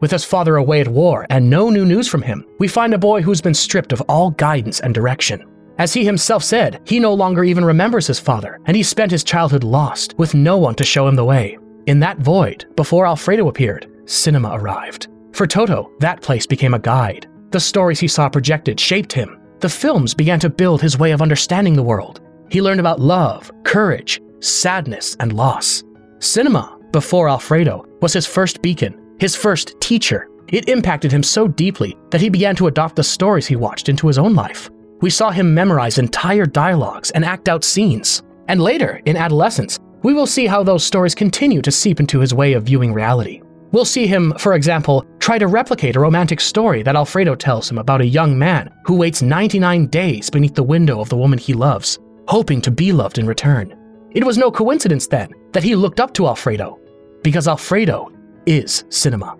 With his father away at war and no new news from him, we find a boy who's been stripped of all guidance and direction. As he himself said, he no longer even remembers his father, and he spent his childhood lost, with no one to show him the way. In that void, before Alfredo appeared, cinema arrived. For Toto, that place became a guide. The stories he saw projected shaped him. The films began to build his way of understanding the world. He learned about love, courage, sadness, and loss. Cinema, before Alfredo, was his first beacon, his first teacher. It impacted him so deeply that he began to adopt the stories he watched into his own life. We saw him memorize entire dialogues and act out scenes. And later, in adolescence, we will see how those stories continue to seep into his way of viewing reality. We'll see him, for example, try to replicate a romantic story that Alfredo tells him about a young man who waits 99 days beneath the window of the woman he loves, hoping to be loved in return. It was no coincidence then that he looked up to Alfredo, because Alfredo is cinema.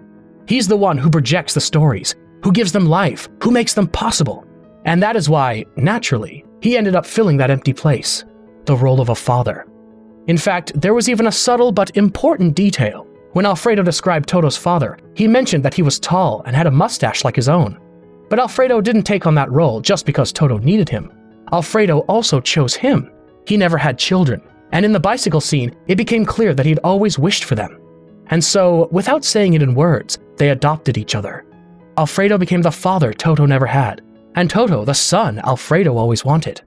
He's the one who projects the stories, who gives them life, who makes them possible. And that is why, naturally, he ended up filling that empty place, the role of a father. In fact, there was even a subtle but important detail. When Alfredo described Toto's father, he mentioned that he was tall and had a mustache like his own. But Alfredo didn't take on that role just because Toto needed him. Alfredo also chose him. He never had children, and in the bicycle scene, it became clear that he'd always wished for them. And so, without saying it in words, they adopted each other. Alfredo became the father Toto never had, and Toto the son Alfredo always wanted.